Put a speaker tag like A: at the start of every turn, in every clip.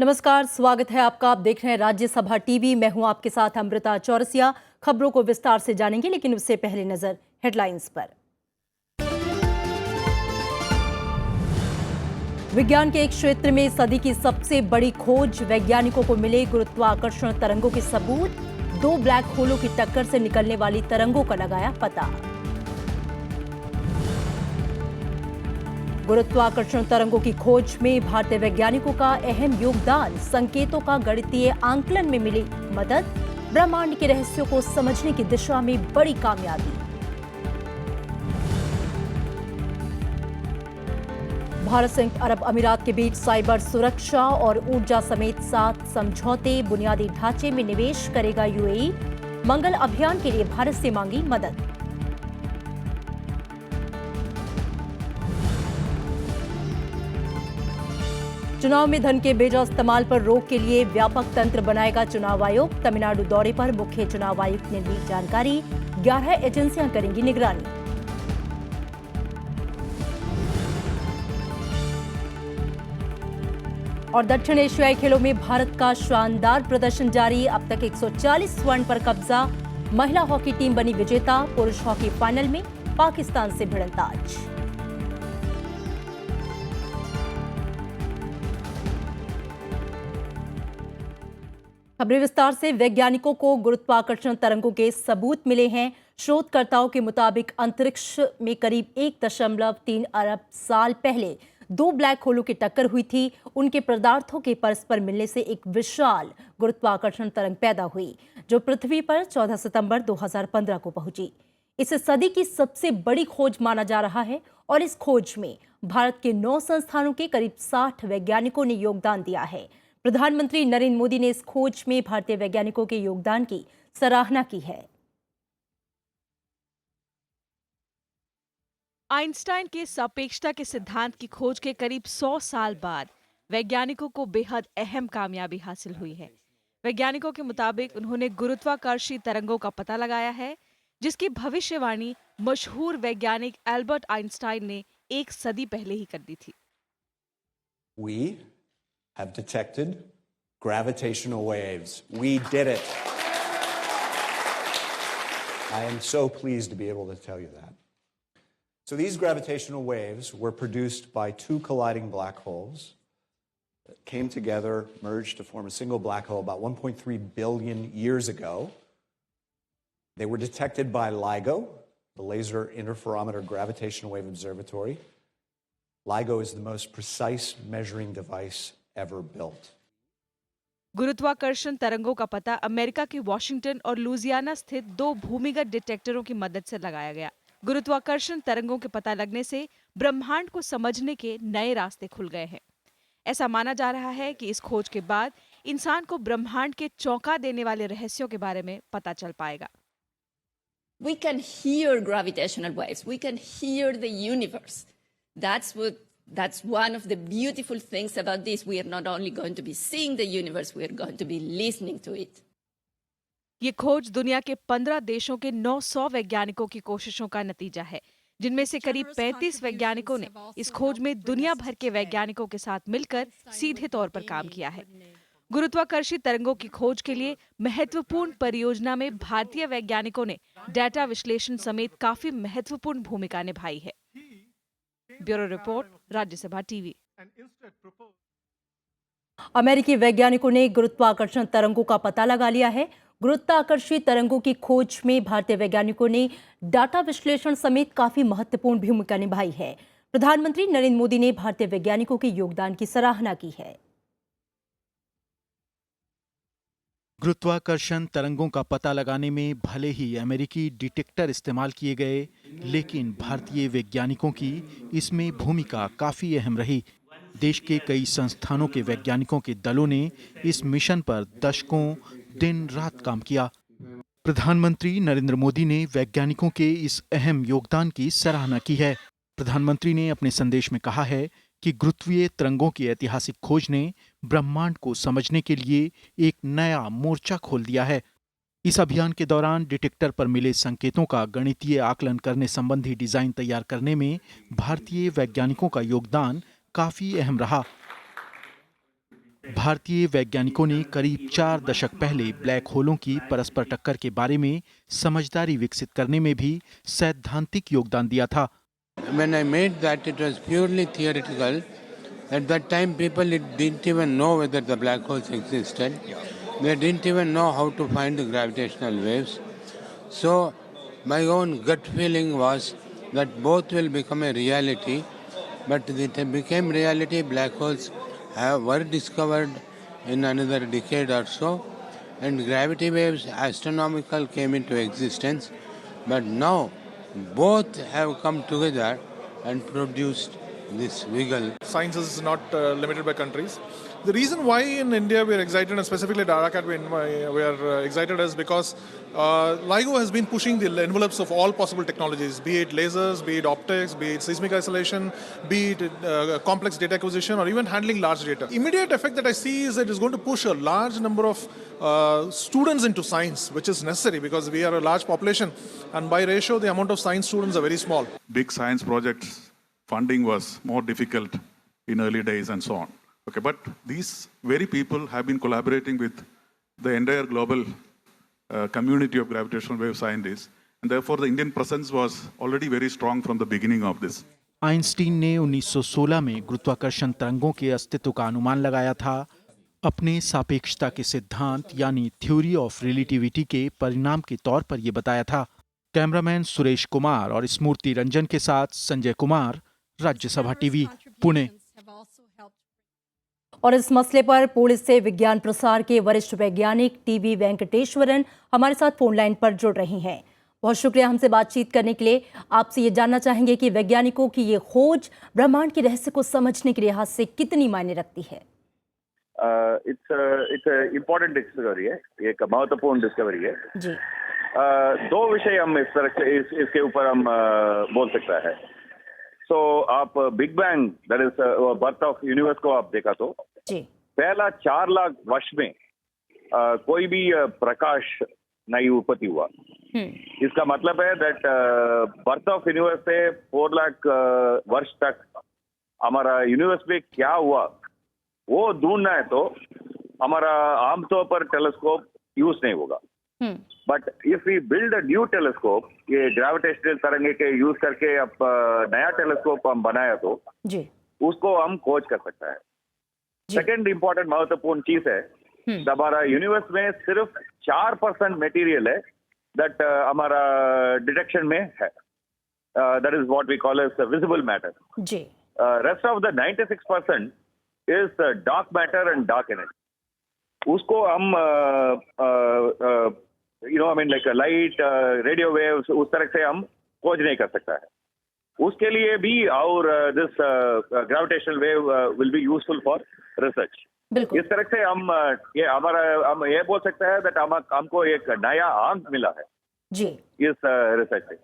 A: नमस्कार, स्वागत है आपका। आप देख रहे हैं राज्यसभा टीवी। मैं हूं आपके साथ अमृता चौरसिया। खबरों को विस्तार से जानेंगे, लेकिन उससे पहले नजर हेडलाइंस पर। विज्ञान के एक क्षेत्र में सदी की सबसे बड़ी खोज, वैज्ञानिकों को मिले गुरुत्वाकर्षण तरंगों के सबूत। 2 ब्लैक होलों की टक्कर से निकलने वाली तरंगों का लगाया पता। गुरुत्वाकर्षण तरंगों की खोज में भारतीय वैज्ञानिकों का अहम योगदान, संकेतों का गणितीय आंकलन में मिली मदद। ब्रह्मांड के रहस्यों को समझने की दिशा में बड़ी कामयाबी। भारत संयुक्त अरब अमीरात के बीच साइबर सुरक्षा और ऊर्जा समेत 7 समझौते। बुनियादी ढांचे में निवेश करेगा यूएई। मंगल अभियान के लिए भारत से मांगी मदद। चुनाव में धन के बेजा इस्तेमाल पर रोक के लिए व्यापक तंत्र बनाएगा चुनाव आयोग। तमिलनाडु दौरे पर मुख्य चुनाव आयुक्त ने दी जानकारी। 11 एजेंसियां करेंगी निगरानी। और दक्षिण एशियाई खेलों में भारत का शानदार प्रदर्शन जारी। अब तक 140 स्वर्ण पर कब्जा। महिला हॉकी टीम बनी विजेता। पुरुष हॉकी फाइनल में पाकिस्तान से भिड़ंताज। खबरें विस्तार से। वैज्ञानिकों को गुरुत्वाकर्षण तरंगों के सबूत मिले हैं। शोधकर्ताओं के मुताबिक अंतरिक्ष में करीब 1.3 अरब साल पहले 2 ब्लैक होलों की टक्कर हुई थी। उनके पदार्थों के परस्पर मिलने से एक विशाल गुरुत्वाकर्षण तरंग पैदा हुई, जो पृथ्वी पर 14 सितंबर 2015 को पहुंची। इसे सदी की सबसे बड़ी खोज माना जा रहा है और इस खोज में भारत के 9 संस्थानों के करीब 60 वैज्ञानिकों ने योगदान दिया है। प्रधानमंत्री नरेंद्र मोदी ने इस खोज में भारतीय वैज्ञानिकों के योगदान की सराहना की है।
B: आइंस्टाइन के सापेक्षता के सिद्धांत की खोज के करीब 100 साल बाद वैज्ञानिकों को बेहद अहम कामयाबी हासिल हुई है। वैज्ञानिकों के मुताबिक उन्होंने गुरुत्वाकर्षी तरंगों का पता लगाया है, जिसकी भविष्यवाणी मशहूर वैज्ञानिक एल्बर्ट आइंस्टाइन ने 1 सदी पहले ही कर दी थी।
C: We have detected gravitational waves. We did it. I am so pleased to be able to tell you that. So these gravitational waves were produced by 2 colliding black holes that came together, merged to form a single black hole about 1.3 billion years ago. They were detected by LIGO, the Laser Interferometer Gravitational Wave Observatory. LIGO is the most precise measuring device ever built.
B: गुरुत्वाकर्षण तरंगों का पता America के Washington और Louisiana स्थित 2 भूमिगत डिटेक्टरों की मदद से लगाया गया। गुरुत्वाकर्षण तरंगों के पता लगने से ब्रह्मांड को समझने के नए रास्ते खुल गए हैं। ऐसा माना जा रहा है कि इस खोज के बाद इंसान को ब्रह्मांड के चौंका देने वाले रहस्यों के बारे में पता चल पाएगा।
D: We can hear gravitational waves. We can hear the universe. That's one of the beautiful things about this. We are not only going to be seeing the universe, we are going to be listening to it.
B: ये खोज दुनिया के 15 देशों के 900 वैज्ञानिकों की कोशिशों का नतीजा है, जिनमें से करीब 35 वैज्ञानिकों ने इस खोज में दुनिया भर के वैज्ञानिकों के साथ मिलकर सीधे तौर पर काम किया है। गुरुत्वाकर्षी तरंगों की खोज के लिए महत्वपूर्ण परियोजना में भारतीय वैज्ञानिकों ने डेटा विश्लेषण समेत काफी महत्वपूर्ण भूमिका निभाई है। Bureau report, Rajya Sabha TV.
A: अमेरिकी वैज्ञानिकों ने गुरुत्वाकर्षण तरंगों का पता लगा लिया है। गुरुत्वाकर्षी तरंगों की खोज में भारतीय वैज्ञानिकों ने डाटा विश्लेषण समेत काफी महत्वपूर्ण भूमिका निभाई है। प्रधानमंत्री नरेंद्र मोदी ने भारतीय वैज्ञानिकों के योगदान की सराहना की है।
E: गुरुत्वाकर्षण तरंगों का पता लगाने में भले ही अमेरिकी डिटेक्टर इस्तेमाल किए गए, लेकिन भारतीय वैज्ञानिकों की इसमें भूमिका काफी अहम रही। देश के कई संस्थानों के वैज्ञानिकों के दलों ने इस मिशन पर दशकों दिन रात काम किया। प्रधानमंत्री नरेंद्र मोदी ने वैज्ञानिकों के इस अहम योगदान की सराहना की है। प्रधानमंत्री ने अपने संदेश में कहा है कि गुरुत्वीय तरंगों की ऐतिहासिक खोज ने ब्रह्मांड को समझने के लिए एक नया मोर्चा खोल दिया है। इस अभियान के दौरान डिटेक्टर पर मिले संकेतों का गणितीय आकलन करने संबंधी डिजाइन तैयार करने में भारतीय वैज्ञानिकों का योगदान काफी अहम रहा। भारतीय वैज्ञानिकों ने करीब 4 दशक पहले ब्लैक होलों की परस्पर टक्कर के बारे में समझदारी विकसित करने में भी सैद्धांतिक योगदान दिया था।
F: When I made that, it was purely theoretical. At that time, people didn't even know whether the black holes existed. They didn't even know how to find the gravitational waves. So, my own gut feeling was that both will become a reality. But it became reality. Black holes were discovered in another decade or so, and gravity waves, astronomical, came into existence. But now, both have come together and produced this wiggle.
G: Science is not limited by countries. The reason why in India we are excited, and specifically at Arakat we are excited, is because LIGO has been pushing the envelopes of all possible technologies, be it lasers, be it optics, be it seismic isolation, be it complex data acquisition, or even handling large data. Immediate effect that I see is that it is going to push a large number of students into science, which is necessary because we are a large population, and by ratio the amount of science students are very small.
H: Big science projects funding was more difficult in early days and so on. Okay, but these very people have been collaborating with the entire global community of gravitational wave scientists, and therefore the Indian presence was already very strong from the beginning of this.
E: Einstein ने 1916 में गुरुत्वाकर्षण तरंगों के अस्तित्व का अनुमान लगाया था। अपने सापेक्षता के सिद्धांत यानी थ्योरी ऑफ रिलेटिविटी के परिणाम के तौर पर यह बताया था। कैमरामैन सुरेश कुमार और स्मृति रंजन के साथ संजय कुमार, राज्यसभा टीवी, पुणे।
A: और इस मसले पर पुणे से विज्ञान प्रसार के वरिष्ठ वैज्ञानिक टीवी वेंकटेश्वरन हमारे साथ फोन लाइन पर जुड़ रही हैं। बहुत शुक्रिया हमसे बातचीत करने के लिए। आपसे ये जानना चाहेंगे कि वैज्ञानिकों की ये खोज ब्रह्मांड के रहस्य को समझने के लिहाज से कितनी मायने रखती है।
I: इट्स इम्पोर्टेंट डिस्कवरी है, एक महत्वपूर्ण डिस्कवरी है
A: जी।
I: दो विषय हम इस तरह से इसके ऊपर हम बोल सकता है। सो आप big bang, that is birth of universe को आप देखा तो
A: जी,
I: पहला 4 लाख वर्ष में कोई भी प्रकाश नहीं उत्पत्ति हुआ। इसका मतलब है दैट बर्थ ऑफ यूनिवर्स से 4 लाख वर्ष तक हमारा यूनिवर्स में क्या हुआ वो ढूंढना है तो हमारा आमतौर पर टेलीस्कोप यूज नहीं होगा। But if we build a new telescope, ये ग्रेविटेशनल तरंगे के यूज करके अब नया टेलीस्कोप हम बनाया तो
A: जी,
I: उसको हम खोज कर सकता है। सेकेंड इंपॉर्टेंट महत्वपूर्ण चीज है, हमारा यूनिवर्स में सिर्फ 4% मटेरियल है दैट हमारा डिटेक्शन में है, that is what we call as visible matter.
A: जी,
I: rest of the 96% is dark matter and dark energy. उसको हम लाइक लाइट, रेडियो वेव्स, उस तरह से हम खोज नहीं कर सकता है। उसके लिए भी और this gravitational wave will be useful for research. इस तरह से हम ये बोल सकते हैं दैट हमको एक नया आंक मिला है
A: जी
I: इस रिसर्च से।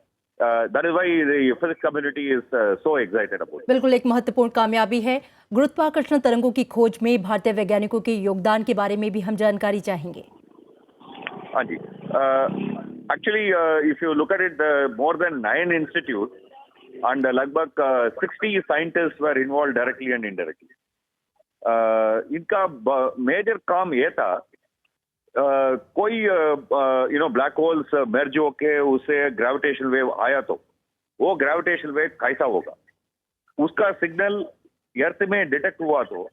I: That is why the physics community is so excited about.
A: बिल्कुल एक महत्वपूर्ण कामयाबी है। गुरुत्वाकर्षण तरंगों की खोज में भारतीय वैज्ञानिकों के योगदान के बारे में भी हम जानकारी चाहेंगे।
I: हाँ जी, actually if you look at it, more than 9 institute and लगभग 60 scientist were involve directly and indirectly. इनका मेजर काम ये था, कोई ब्लैक होल्स मर्ज होके उसे ग्रेविटेशनल वेव आया तो वो ग्रेविटेशनल वेव कैसा होगा, उसका सिग्नल अर्थ में डिटेक्ट हुआ तो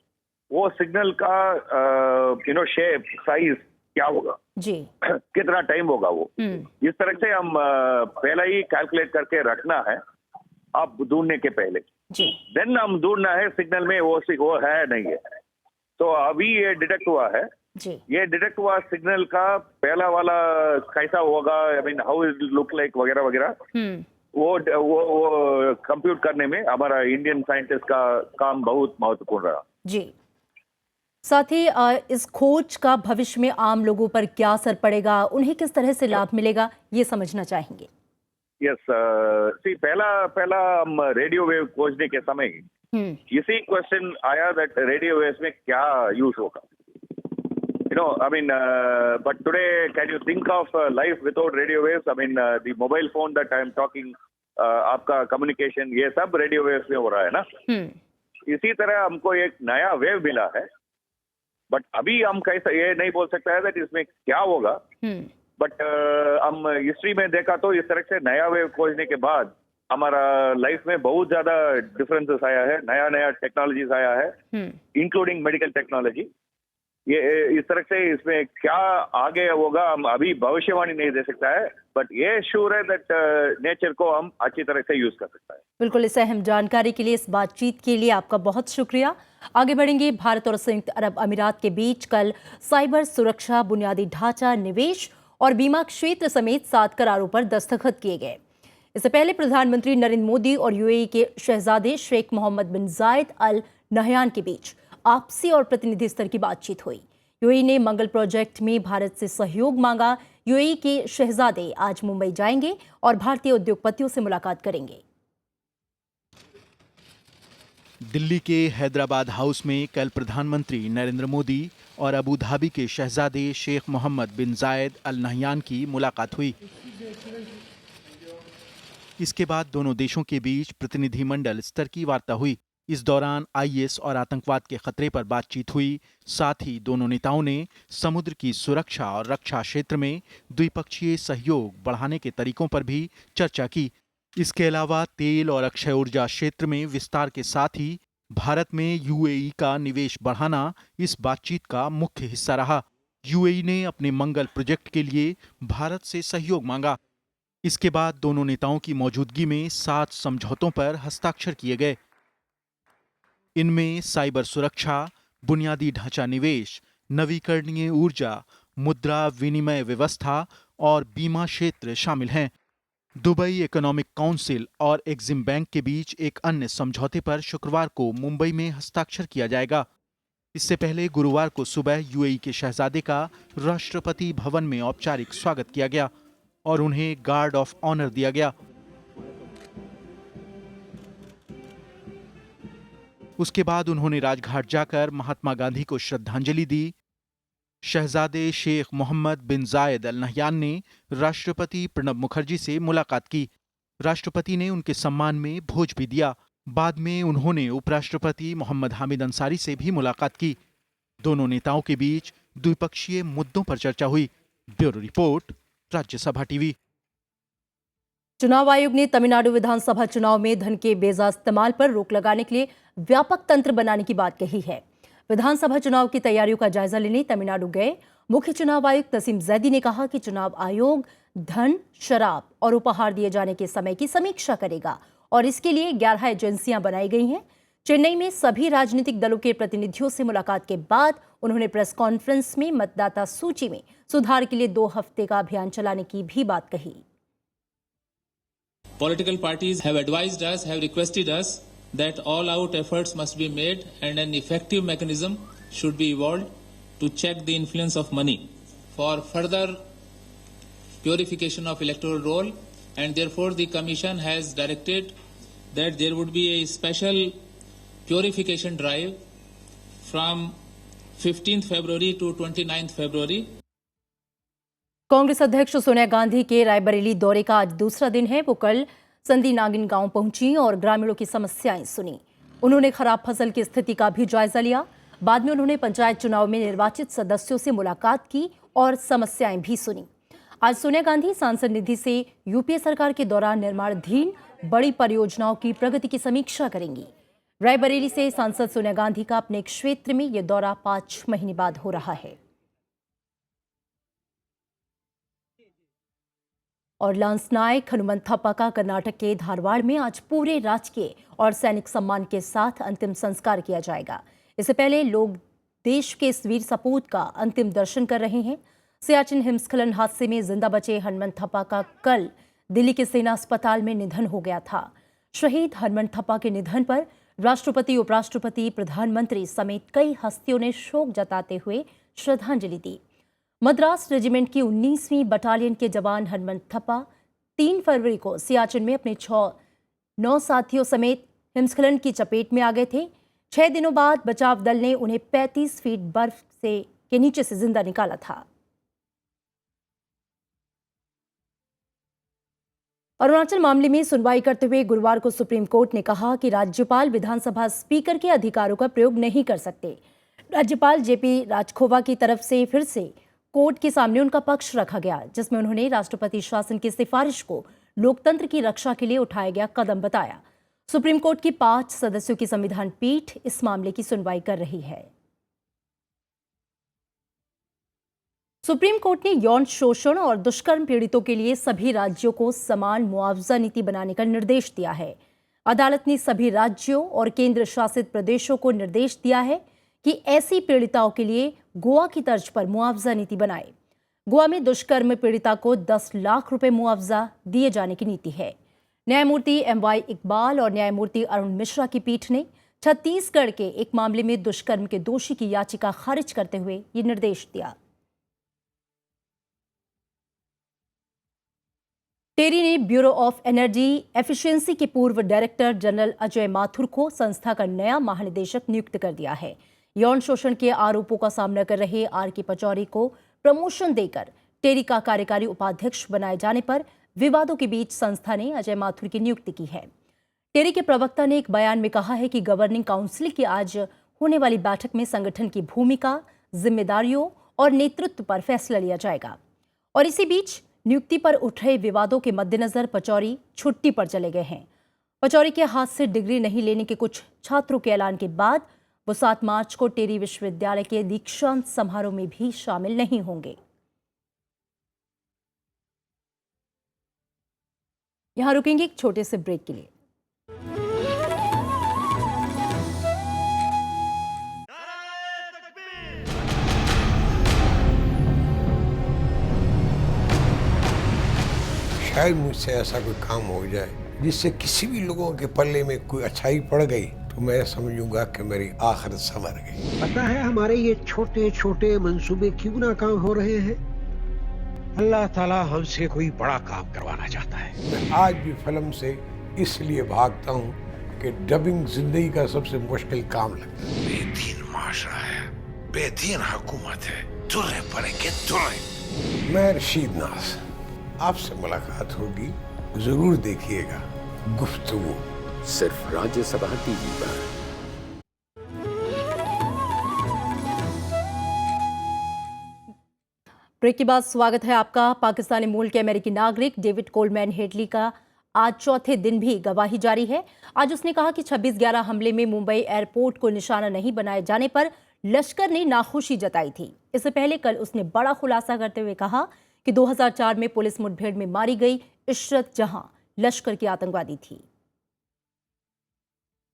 I: वो सिग्नल का शेप, साइज क्या होगा
A: जी,
I: कितना टाइम होगा वो। इस तरह से हम पहले ही कैलकुलेट करके रखना है आप ढूंढने के पहले
A: जी।
I: देन हम ढूंढना है सिग्नल में वो है नहीं है। तो अभी ये डिटेक्ट हुआ है
A: जी,
I: ये डिटेक्ट हुआ सिग्नल का पहला वाला कैसा होगा, I mean how it look like वगैरह वगैरह, वो कंप्यूट करने में हमारा इंडियन साइंटिस्ट का काम बहुत महत्वपूर्ण रहा
A: जी। साथ ही इस खोज का भविष्य में आम लोगों पर क्या असर पड़ेगा, उन्हें किस तरह से लाभ मिलेगा, ये समझना चाहेंगे।
I: यस, पहला हम रेडियो वेव खोजने के समय इसी क्वेश्चन आया दैट रेडियो वेव्स में क्या यूज होगा, but today can you think of life without radio waves? The mobile phone that I am talking, आपका कम्युनिकेशन ये सब रेडियो वेव्स में हो रहा है ना। इसी तरह हमको एक नया वेव मिला है बट अभी हम कैसा ये नहीं बोल सकता है दैट इसमें क्या होगा। बट हम हिस्ट्री में देखा तो इस तरह से नया वेव खोजने के बाद हमारा लाइफ में बहुत ज्यादा डिफरेंसेस आया है, नया नया टेक्नोलॉजीज आया है, इंक्लूडिंग मेडिकल टेक्नोलॉजी। ये इस तरह से इसमें क्या आगे होगा हम अभी भविष्यवाणी नहीं दे सकता है, बट ये श्योर है दैट नेचर को हम अच्छी तरह से यूज कर सकता है।
A: बिल्कुल, इस अहम जानकारी के लिए, इस बातचीत के लिए आपका बहुत शुक्रिया। आगे बढ़ेंगे। भारत और संयुक्त अरब अमीरात के बीच कल साइबर सुरक्षा, बुनियादी ढांचा, निवेश और बीमा क्षेत्र समेत 7 करारों पर दस्तखत किए गए। इससे पहले प्रधानमंत्री नरेंद्र मोदी और यूएई के शहजादे शेख मोहम्मद बिन जायद अल नहयान के बीच आपसी और प्रतिनिधि स्तर की बातचीत हुई। यूएई ने मंगल प्रोजेक्ट में भारत से सहयोग मांगा। यूएई के शहजादे आज मुंबई जाएंगे और भारतीय उद्योगपतियों से मुलाकात करेंगे।
E: दिल्ली के हैदराबाद हाउस में कल प्रधानमंत्री नरेंद्र मोदी और अबू धाबी के शहजादे शेख मोहम्मद बिन जायद अल नहयान की मुलाकात हुई। इसके बाद दोनों देशों के बीच प्रतिनिधिमंडल स्तर की वार्ता हुई। इस दौरान आईएस और आतंकवाद के खतरे पर बातचीत हुई। साथ ही दोनों नेताओं ने समुद्र की सुरक्षा और रक्षा क्षेत्र में द्विपक्षीय सहयोग बढ़ाने के तरीकों पर भी चर्चा की। इसके अलावा तेल और अक्षय ऊर्जा क्षेत्र में विस्तार के साथ ही भारत में यूएई का निवेश बढ़ाना इस बातचीत का मुख्य हिस्सा रहा। यूएई ने अपने मंगल प्रोजेक्ट के लिए भारत से सहयोग मांगा। इसके बाद दोनों नेताओं की मौजूदगी में 7 समझौतों पर हस्ताक्षर किए गए। इनमें साइबर सुरक्षा, बुनियादी ढांचा निवेश, नवीकरणीय ऊर्जा, मुद्रा विनिमय व्यवस्था और बीमा क्षेत्र शामिल हैं। दुबई इकोनॉमिक काउंसिल और एक्सिम बैंक के बीच एक अन्य समझौते पर शुक्रवार को मुंबई में हस्ताक्षर किया जाएगा। इससे पहले गुरुवार को सुबह यूएई के शहजादे का राष्ट्रपति भवन में औपचारिक स्वागत किया गया और उन्हें गार्ड ऑफ ऑनर दिया गया। उसके बाद उन्होंने राजघाट जाकर महात्मा गांधी को श्रद्धांजलि दी। शहजादे शेख मोहम्मद बिन जायद अल नहयान ने राष्ट्रपति प्रणब मुखर्जी से मुलाकात की। राष्ट्रपति ने उनके सम्मान में भोज भी दिया। बाद में उन्होंने उपराष्ट्रपति मोहम्मद हामिद अंसारी से भी मुलाकात की। दोनों नेताओं के बीच द्विपक्षीय मुद्दों पर चर्चा हुई। Bureau report, Rajya Sabha TV.
A: चुनाव आयोग ने तमिलनाडु विधानसभा चुनाव में धन के बेजा इस्तेमाल पर रोक लगाने के लिए व्यापक तंत्र बनाने की बात कही है। विधानसभा चुनाव की तैयारियों का जायजा लेने तमिलनाडु गए मुख्य चुनाव आयुक्त नसीम जैदी ने कहा कि चुनाव आयोग धन, शराब और उपहार दिए जाने के समय की समीक्षा करेगा और इसके लिए 11 एजेंसियां बनाई गई हैं। चेन्नई में सभी राजनीतिक दलों के प्रतिनिधियों से मुलाकात के बाद उन्होंने प्रेस कॉन्फ्रेंस में मतदाता सूची में सुधार के लिए 2 हफ्ते का अभियान चलाने की भी बात कही।
J: Political parties have advised us, have requested us that all-out efforts must be made and an effective mechanism should be evolved to check the influence of money for further purification of electoral roll, and therefore the Commission has directed that there would be a special purification drive from 15th February to 29th February.
A: Congress अध्यक्ष सोनिया गांधी के रायबरेली दौरे का आज दूसरा दिन है। वो कल संदी नागिन गांव पहुंची और ग्रामीणों की समस्याएं सुनी। उन्होंने खराब फसल की स्थिति का भी जायजा लिया। बाद में उन्होंने पंचायत चुनाव में निर्वाचित सदस्यों से मुलाकात की और समस्याएं भी सुनी। आज सोनिया गांधी सांसद निधि से यूपीए सरकार के दौरान निर्माणाधीन बड़ी परियोजनाओं की प्रगति की समीक्षा करेंगी। रायबरेली से सांसद सोनिया गांधी का अपने क्षेत्र में यह दौरा 5 महीने बाद हो रहा है। और लांस नायक हनुमंत थप्पा का कर्नाटक के धारवाड़ में आज पूरे राजकीय और सैनिक सम्मान के साथ अंतिम संस्कार किया जाएगा। इससे पहले लोग देश के इस वीर सपूत का अंतिम दर्शन कर रहे हैं। सियाचिन हिमस्खलन हादसे में जिंदा बचे हनुमंत थप्पा का कल दिल्ली के सेना अस्पताल में निधन हो गया था। शहीद हनुमंत थप्पा के निधन पर राष्ट्रपति, उपराष्ट्रपति, प्रधानमंत्री समेत कई हस्तियों ने शोक जताते हुए श्रद्धांजलि दी। मद्रास रेजिमेंट की 19वीं बटालियन के जवान हनुमंत थप्पा 3 फरवरी को सियाचिन में अपने 9 साथियों समेत हिमस्खलन की चपेट में आ गए थे। 6 दिनों बाद बचाव दल ने उन्हें 35 फीट बर्फ के नीचे से जिंदा निकाला था। अरुणाचल मामले में सुनवाई करते हुए गुरुवार को सुप्रीम कोर्ट ने कहा कि राज्यपाल विधानसभा स्पीकर के अधिकारों का प्रयोग नहीं कर सकते। राज्यपाल जेपी राजखोवा की तरफ से फिर से कोर्ट के सामने उनका पक्ष रखा गया, जिसमें उन्होंने राष्ट्रपति शासन की सिफारिश को लोकतंत्र की रक्षा के लिए उठाया गया कदम बताया। सुप्रीम कोर्ट की 5 सदस्यों की संविधान पीठ इस मामले की सुनवाई कर रही है। सुप्रीम कोर्ट ने यौन शोषण और दुष्कर्म पीड़ितों के लिए सभी राज्यों को समान मुआवजा नीति बनाने का निर्देश दिया है। अदालत ने सभी राज्यों और केंद्र शासित प्रदेशों को निर्देश दिया है कि ऐसी पीड़िताओं के लिए गोवा की तर्ज पर मुआवजा नीति बनाए। गोवा में दुष्कर्म पीड़िता को 10 लाख रुपए मुआवजा दिए जाने की नीति है। न्यायमूर्ति MY इकबाल और न्यायमूर्ति अरुण मिश्रा की पीठ ने छत्तीसगढ़ के एक मामले में दुष्कर्म के दोषी की याचिका खारिज करते हुए ये निर्देश दिया। टेरी ने ब्यूरो ऑफ एनर्जी एफिशिएंसी के पूर्व डायरेक्टर जनरल अजय माथुर को संस्था का नया महानिदेशक नियुक्त कर दिया है। यौन शोषण के आरोपों का सामना कर रहे RK पचौरी को प्रमोशन देकर टेरी का कार्यकारी उपाध्यक्ष बनाए जाने पर विवादों के बीच संस्था ने अजय माथुर की नियुक्ति की है। टेरी के प्रवक्ता ने एक बयान में कहा है कि गवर्निंग काउंसिल की आज होने वाली बैठक में संगठन की भूमिका, जिम्मेदारियों और नेतृत्व पर फैसला लिया जाएगा। और इसी बीच नियुक्ति पर उठ रहे विवादों के मद्देनजर पचौरी छुट्टी पर चले गए हैं। पचौरी के हाथ से डिग्री नहीं लेने के कुछ छात्रों के ऐलान के बाद वो 7 मार्च को टेरी विश्वविद्यालय के दीक्षांत समारोह में भी शामिल नहीं होंगे। यहां रुकेंगे एक छोटे से ब्रेक के लिए।
K: शायद मुझसे ऐसा कोई काम हो जाए जिससे किसी भी लोगों के पल्ले में कोई अच्छाई पड़ गई तो मैं समझूंगा कि मेरी आखिरत संवर गई।
L: पता है हमारे ये छोटे छोटे मंसूबे क्यों नाकाम हो रहे हैं? अल्लाह ताला हमसे कोई बड़ा काम करवाना चाहता है।
K: मैं आज भी फिल्म से इसलिए भागता हूँ कि डबिंग जिंदगी का सबसे मुश्किल काम लगता है।
M: बेदीन माशरा है, बेदीन हुकूमत है, तुरे पड़ेंगे तुरे।
K: मैं रशीद नाज, आपसे मुलाकात होगी, जरूर देखिएगा गुफ्तगू,
M: सिर्फ राज्यसभा टीवी पर।
A: ब्रेक के बाद स्वागत है आपका। पाकिस्तानी मूल के अमेरिकी नागरिक डेविड कोलमैन हेडली का आज चौथे दिन भी गवाही जारी है। आज उसने कहा कि 26/11 हमले में मुंबई एयरपोर्ट को निशाना नहीं बनाए जाने पर लश्कर ने नाखुशी जताई थी। इससे पहले कल उसने बड़ा खुलासा करते हुए कहा कि 2004 में पुलिस मुठभेड़ में मारी गई इशरत जहां लश्कर की आतंकवादी थी।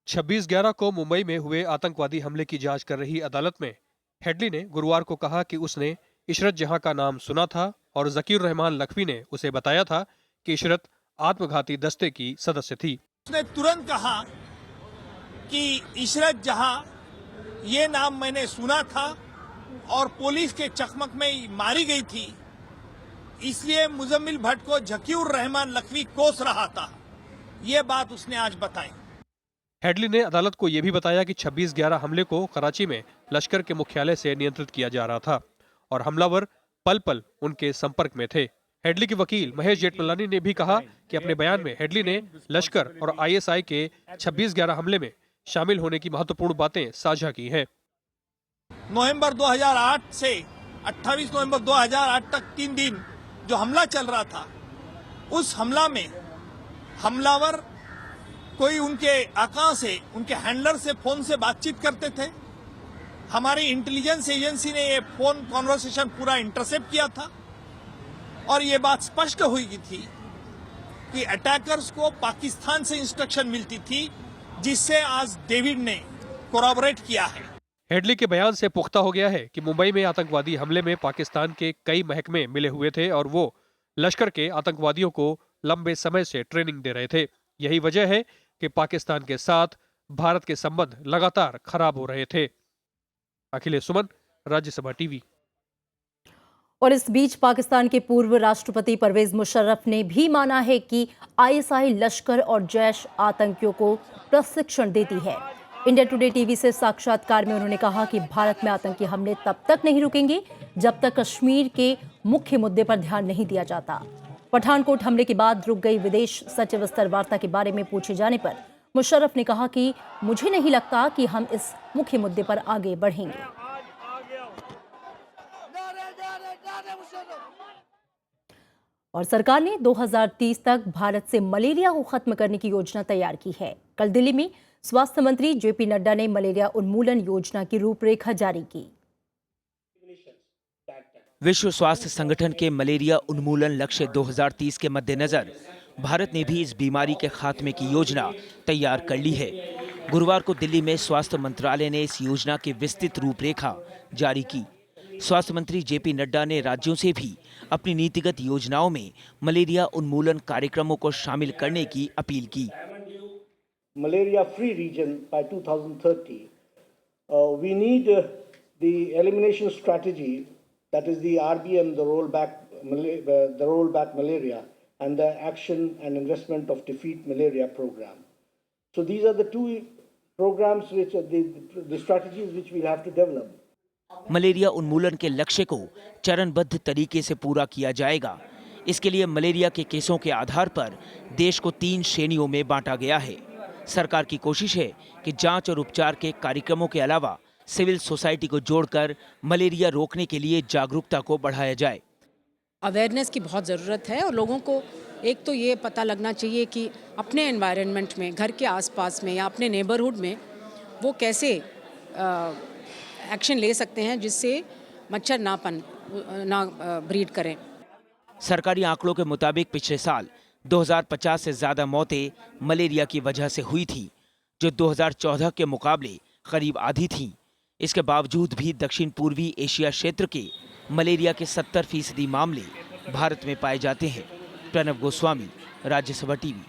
N: 26/11 को मुंबई में हुए आतंकवादी हमले की जांच कर रही अदालत में हेडली ने गुरुवार को कहा कि उसने इशरत जहां का नाम सुना था और जकीर रहमान लखवी ने उसे बताया था कि इशरत आत्मघाती दस्ते की सदस्य थी।
O: उसने तुरंत कहा कि इशरत जहां ये नाम मैंने सुना था और पुलिस के चकमक में मारी गई थी, इसलिए मुजम्मिल भट्ट को जकीर रहमान लखवी कोस रहा था। ये बात उसने आज बताई।
N: हेडली ने अदालत को यह भी बताया कि 26/11 हमले को कराची में लश्कर के मुख्यालय से नियंत्रित किया जा रहा था और हमलावर पल पल उनके संपर्क में थे। हेडली के वकील महेश जेठमलानी ने भी कहा कि अपने बयान में हेडली ने लश्कर और ISI के 26/11 हमले में शामिल होने की महत्वपूर्ण बातें साझा की हैं।
O: नवंबर 2008 से 28 नवंबर 2008 तक 3 दिन जो हमला चल रहा था, उस हमला में हमलावर कोई उनके आका से, उनके हैंडलर से फोन से बातचीत करते थे। हमारी इंटेलिजेंस एजेंसी ने ये फोन कॉन्वर्सेशन पूरा इंटरसेप्ट किया था और ये बात स्पष्ट हुई थी कि अटैकर्स को पाकिस्तान से इंस्ट्रक्शन मिलती थी, जिससे आज डेविड ने कोरॉबरेट किया है।
N: हेडली के बयान से पुख्ता हो गया है कि मुंबई में आतंकवादी हमले में पाकिस्तान के कई महकमे मिले हुए थे और वो लश्कर के आतंकवादियों को लंबे समय से ट्रेनिंग दे रहे थे। यही वजह है कि पाकिस्तान के साथ भारत के संबंध लगातार खराब हो रहे थे। अखिलेश सुमन, राज्यसभा टीवी।
A: और इस बीच पाकिस्तान के पूर्व राष्ट्रपति परवेज मुशर्रफ ने भी माना है कि ISI लश्कर और जैश आतंकियों को प्रशिक्षण देती है। इंडिया टुडे टीवी से साक्षात्कार में उन्होंने कहा कि भारत में आतंकी हमले तब तक नहीं रुकेंगे जब तक कश्मीर के मुख्य मुद्दे पर ध्यान नहीं दिया जाता। पठानकोट हमले के बाद रुक गई विदेश सचिव स्तर वार्ता के बारे में पूछे जाने पर मुशर्रफ ने कहा कि मुझे नहीं लगता कि हम इस मुख्य मुद्दे पर आगे बढ़ेंगे। और सरकार ने 2030 तक भारत से मलेरिया को खत्म करने की योजना तैयार की है। कल दिल्ली में स्वास्थ्य मंत्री जेपी नड्डा ने मलेरिया उन्मूलन योजना की रूपरेखा जारी की।
P: विश्व स्वास्थ्य संगठन के मलेरिया उन्मूलन लक्ष्य 2030 के मद्देनजर भारत ने भी इस बीमारी के खात्मे की योजना तैयार कर ली है। गुरुवार को दिल्ली में स्वास्थ्य मंत्रालय ने इस योजना की विस्तृत रूपरेखा जारी की। स्वास्थ्य मंत्री जेपी नड्डा ने राज्यों से भी अपनी नीतिगत योजनाओं में मलेरिया उन्मूलन कार्यक्रमों को शामिल करने की अपील की।
Q: Malaria free region by 2030. We need the elimination strategy, that is the RBM, the rollback malaria, and the action and investment of defeat malaria program. So these are the two programs which are the strategies which we have to develop.
P: Malaria उन्मूलन के लक्ष्य को चरणबद्ध तरीके से पूरा किया जाएगा। इसके लिए मलेरिया के केसों के आधार पर देश को 3 श्रेणियों में बांटा गया है। सरकार की कोशिश है कि जांच और उपचार के कार्यक्रमों के अलावा सिविल सोसाइटी को जोड़कर मलेरिया रोकने के लिए जागरूकता को बढ़ाया जाए।
R: अवेयरनेस की बहुत ज़रूरत है और लोगों को एक तो ये पता लगना चाहिए कि अपने एनवायरनमेंट में, घर के आसपास में या अपने नेबरहुड में वो कैसे एक्शन ले सकते हैं जिससे मच्छर ना ब्रीड करें।
P: सरकारी आंकड़ों के मुताबिक पिछले साल 2050 से ज़्यादा मौतें मलेरिया की वजह से हुई थी, जो 2014 के मुकाबले करीब आधी थीं। इसके बावजूद भी दक्षिण पूर्वी एशिया क्षेत्र के मलेरिया के 70% मामले भारत में पाए जाते हैं। प्रणव गोस्वामी, राज्यसभा टीवी।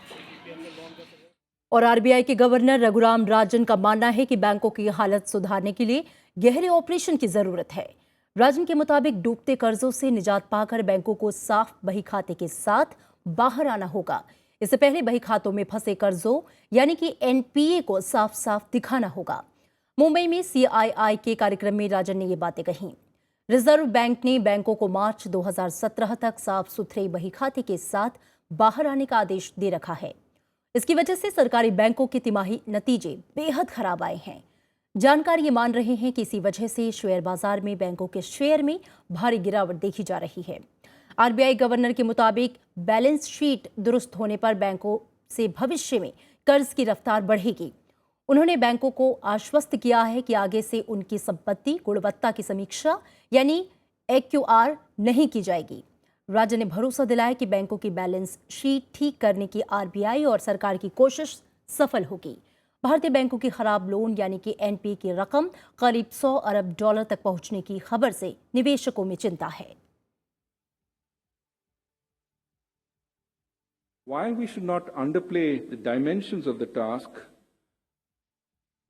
A: और आरबीआई के गवर्नर रघुराम राजन का मानना है कि बैंकों की हालत सुधारने के लिए गहरे ऑपरेशन की जरूरत है। राजन के मुताबिक डूबते कर्जों से निजात पाकर बैंकों को साफ बही खाते के साथ बाहर आना होगा। इससे पहले बही खातों में फंसे कर्जों यानी कि एनपीए को साफ साफ दिखाना होगा। मुंबई में सीआईआई के कार्यक्रम में राजन ने ये बातें कहीं। रिजर्व बैंक ने बैंकों को मार्च 2017 तक साफ सुथरे बही खाते के साथ बाहर आने का आदेश दे रखा है। इसकी वजह से सरकारी बैंकों के तिमाही नतीजे बेहद खराब आए हैं। जानकार ये मान रहे हैं कि इसी वजह से शेयर बाजार में बैंकों के शेयर में भारी गिरावट देखी जा रही है। आरबीआई गवर्नर के मुताबिक बैलेंस शीट दुरुस्त होने पर बैंकों से भविष्य में कर्ज की रफ्तार बढ़ेगी। उन्होंने बैंकों को आश्वस्त किया है कि आगे से उनकी संपत्ति गुणवत्ता की समीक्षा यानी एक्यूआर नहीं की जाएगी। राजन ने भरोसा दिलाया कि बैंकों की बैलेंस शीट ठीक करने की आरबीआई और सरकार की कोशिश सफल होगी। भारतीय बैंकों की खराब लोन यानी कि एनपीए की रकम करीब $100 अरब तक पहुंचने की खबर से निवेशकों में चिंता है।
S: While we should not underplay the dimensions of the task,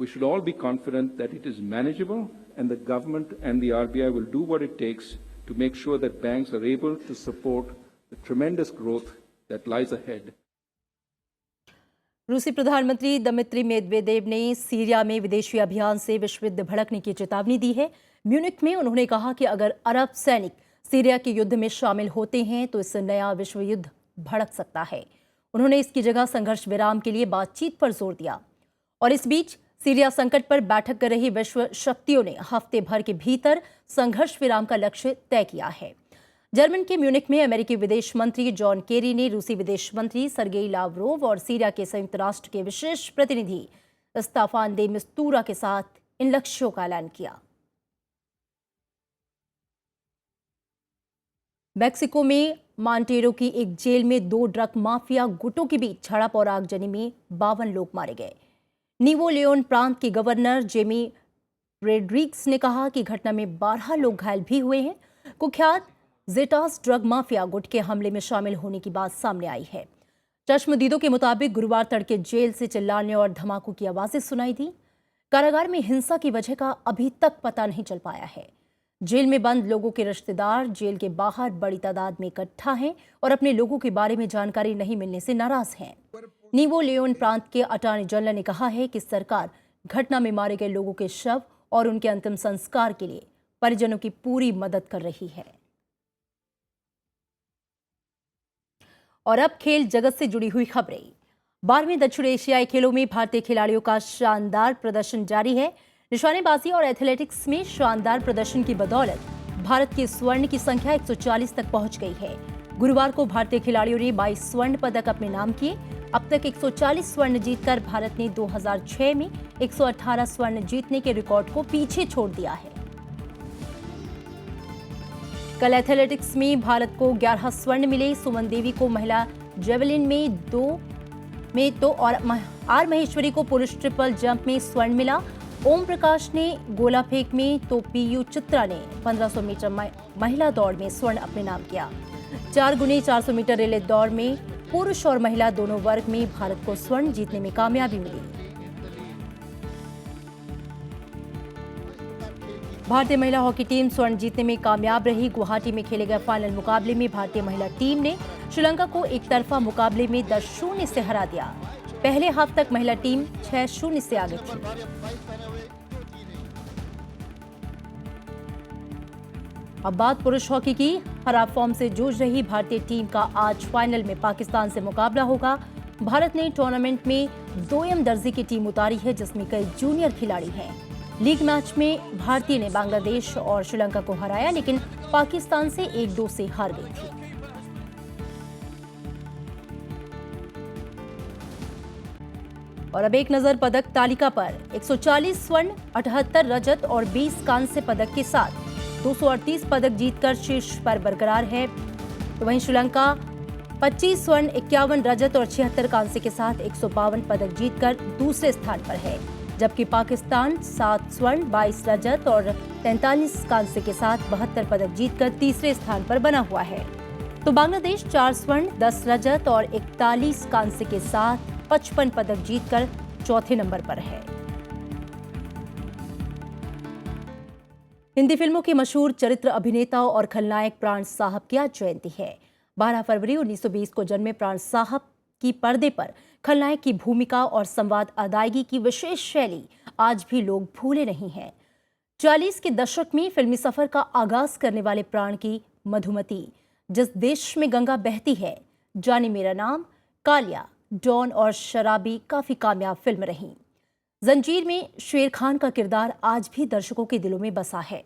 S: we should all be confident that it is manageable and the government and the RBI will do what it takes to make sure that banks are able to support the tremendous growth that lies ahead.
A: रूसी प्रधानमंत्री Dmitry Medvedev ने Syria में विदेशी अभियान से विश्व युद्ध भड़कने की चेतावनी दी है। म्यूनिख में उन्होंने कहा कि अगर अरब सैनिक सीरिया के युद्ध में शामिल होते हैं तो इससे नया विश्व युद्ध भड़क सकता है। उन्होंने इसकी जगह संघर्ष विराम के लिए बातचीत पर जोर दिया। और इस बीच सीरिया संकट पर बैठक कर रही विश्व शक्तियों ने हफ्ते भर के भीतर संघर्ष विराम का लक्ष्य तय किया है। जर्मन के म्यूनिख में अमेरिकी विदेश मंत्री जॉन केरी ने रूसी विदेश मंत्री सरगेई लावरोव और सीरिया के संयुक्त राष्ट्र के विशेष प्रतिनिधि स्ताफान दे मिस्तूरा के साथ इन लक्ष्यों का ऐलान किया। मैक्सिको में मॉन्टेरो की एक जेल में 2 ड्रग माफिया गुटों के बीच झड़प और आगजनी में 52 लोग मारे गए। नीवो लियोन प्रांत के गवर्नर जेमी रेड्रिग्स ने कहा कि घटना में 12 लोग घायल भी हुए हैं। कुख्यात जेटास ड्रग माफिया गुट के हमले में शामिल होने की बात सामने आई है। चश्मदीदों के मुताबिक गुरुवार तड़के जेल से चिल्लाने और धमाकों की आवाजें सुनाई दी। कारागार में हिंसा की वजह का अभी तक पता नहीं चल पाया है। जेल में बंद लोगों के रिश्तेदार जेल के बाहर बड़ी तादाद में इकट्ठा हैं और अपने लोगों के बारे में जानकारी नहीं मिलने से नाराज हैं। नीवो लियोन प्रांत के अटॉर्नी जनरल ने कहा है कि सरकार घटना में मारे गए लोगों के शव और उनके अंतिम संस्कार के लिए परिजनों की पूरी मदद कर रही है। और अब खेल जगत से जुड़ी हुई खबरें। 12वें दक्षिण एशियाई खेलों में भारतीय खिलाड़ियों का शानदार प्रदर्शन जारी है। निशानेबाजी और एथलेटिक्स में शानदार प्रदर्शन की बदौलत भारत के स्वर्ण की संख्या 140 तक पहुंच गई है। गुरुवार को भारतीय खिलाड़ियों ने 22 स्वर्ण पदक अपने नाम किए। अब तक 140 स्वर्ण जीतकर भारत ने 2006 में 118 स्वर्ण जीतने के रिकॉर्ड को पीछे छोड़ दिया है। कल एथलेटिक्स में भारत को 11 स्वर्ण मिले। सुमन देवी को महिला जेवलिन में दो और आर महेश्वरी को पुरुष ट्रिपल जंप में स्वर्ण मिला। ओम प्रकाश ने गोला फेंक में तो पीयू चित्रा ने 1500 मीटर महिला दौड़ में स्वर्ण अपने नाम किया। 4x400 मीटर रिले दौड़ में पुरुष और महिला दोनों वर्ग में भारत को स्वर्ण जीतने में कामयाबी मिली। भारतीय महिला हॉकी टीम स्वर्ण जीतने में कामयाब रही। गुवाहाटी में खेले गए फाइनल मुकाबले में भारतीय महिला टीम ने श्रीलंका को एक तरफा मुकाबले में 10-0 से हरा दिया। पहले हाफ तक महिला टीम 6-0 से आगे थी। अब बात पुरुष हॉकी की। खराब फॉर्म से जूझ रही भारतीय टीम का आज फाइनल में पाकिस्तान से मुकाबला होगा। भारत ने टूर्नामेंट में दोयम दर्जे की टीम उतारी है, जिसमें कई जूनियर खिलाड़ी हैं। लीग मैच में भारतीय ने बांग्लादेश और श्रीलंका को हराया, लेकिन पाकिस्तान से 1-2 से हार गई थी। और अब एक नजर पदक तालिका पर। 140 स्वर्ण, 78 रजत और 20 कांस्य पदक के साथ 238 पदक जीतकर शीर्ष पर बरकरार है। तो वहीं श्रीलंका 25 स्वर्ण, 51 रजत और 76 कांस्य के साथ 152 पदक जीतकर दूसरे स्थान पर है, जबकि पाकिस्तान 7 स्वर्ण, 22 रजत और 43 कांस्य के साथ 72 पदक जीतकर तीसरे स्थान पर बना हुआ है। तो बांग्लादेश 4 स्वर्ण, 10 रजत और 41 कांस्य के साथ 55 पदक जीतकर चौथे नंबर पर है। हिंदी फिल्मों के मशहूर चरित्र अभिनेता और खलनायक प्राण साहब की आज जयंती है। 12 फरवरी 1920 को जन्मे प्राण साहब की पर्दे पर खलनायक की भूमिका और संवाद अदायगी की विशेष शैली आज भी लोग भूले नहीं हैं। 40 के दशक में फिल्मी सफर का आगाज करने वाले प्राण की मधुमती, जिस देश में गंगा बहती है, जाने मेरा नाम, कालिया, डॉन और शराबी काफी कामयाब फिल्म रहीं। जंजीर में शेर खान का किरदार आज भी दर्शकों के दिलों में बसा है।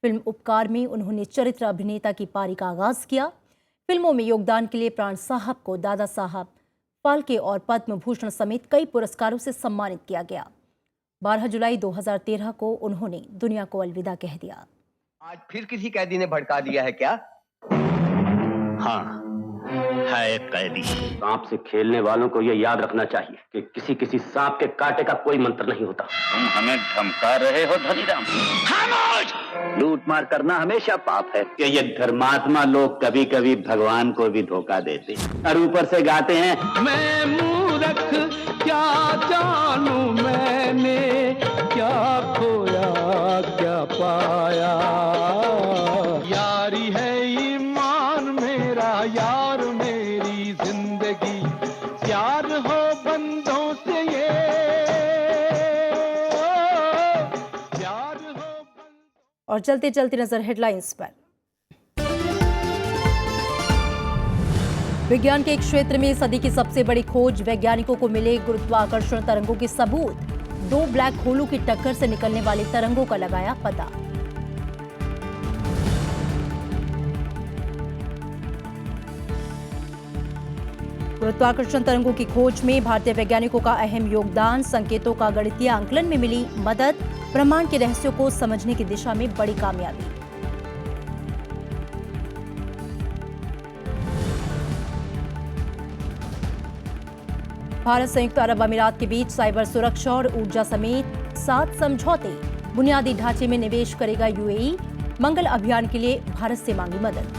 A: फिल्म उपकार में उन्होंने चरित्र अभिनेता की पारी का आगाज किया। फिल्मों में योगदान के लिए प्राण साहब को दादा साहब फाल्के और पद्म भूषण समेत कई पुरस्कारों से सम्मानित किया गया। 12 जुलाई 2013 को उन्होंने दुनिया को अलविदा कह दिया।
T: आज फिर किसी कैदी ने भड़का दिया है क्या?
U: हाँ, है एक कैदी। सांप से खेलने वालों को ये याद रखना चाहिए कि किसी किसी सांप के कांटे का कोई मंत्र नहीं होता। तुम हमें धमका रहे हो धनीराम? खामोश! लूट मार करना हमेशा पाप है। कि ये धर्मात्मा लोग कभी कभी भगवान को भी धोखा देते और ऊपर से गाते हैं, मैं मूर्ख क्या जानू मैंने क्या खोया क्या पाया। यारी है ईमान मेरा, यार मेरी जिंदगी, प्यार हो बंदों से ये प्यार हो।
A: और चलते चलते नजर हेडलाइंस पर। विज्ञान के एक क्षेत्र में सदी की सबसे बड़ी खोज, वैज्ञानिकों को मिले गुरुत्वाकर्षण तरंगों के सबूत। 2 ब्लैक होलों की टक्कर से निकलने वाले तरंगों का लगाया पता। गुरुत्वाकर्षण तरंगों की खोज में भारतीय वैज्ञानिकों का अहम योगदान, संकेतों का गणितीय आंकलन में मिली मदद, ब्रह्मांड के रहस्यों को समझने की दिशा में बड़ी कामयाबी। भारत संयुक्त अरब अमीरात के बीच साइबर सुरक्षा और ऊर्जा समेत 7 समझौते। बुनियादी ढांचे में निवेश करेगा यूएई, मंगल अभियान के लिए भारत से मांगी मदद।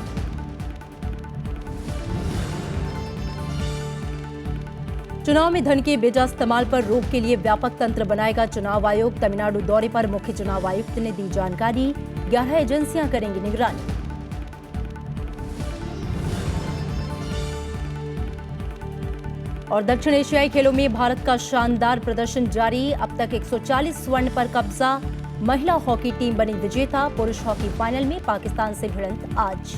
A: चुनाव में धन के बेजा इस्तेमाल पर रोक के लिए व्यापक तंत्र बनाएगा चुनाव आयोग। तमिलनाडु दौरे पर मुख्य चुनाव आयुक्त ने दी जानकारी। 11 एजेंसियां करेंगी निगरानी। और दक्षिण एशियाई खेलों में भारत का शानदार प्रदर्शन जारी। अब तक 140 स्वर्ण पर कब्जा। महिला हॉकी टीम बनी विजेता। पुरुष हॉकी फाइनल में पाकिस्तान से भिड़ंत आज।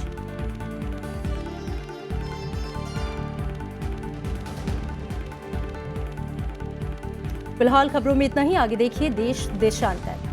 A: फिलहाल खबरों में इतना ही। आगे देखिए देश देशांतर।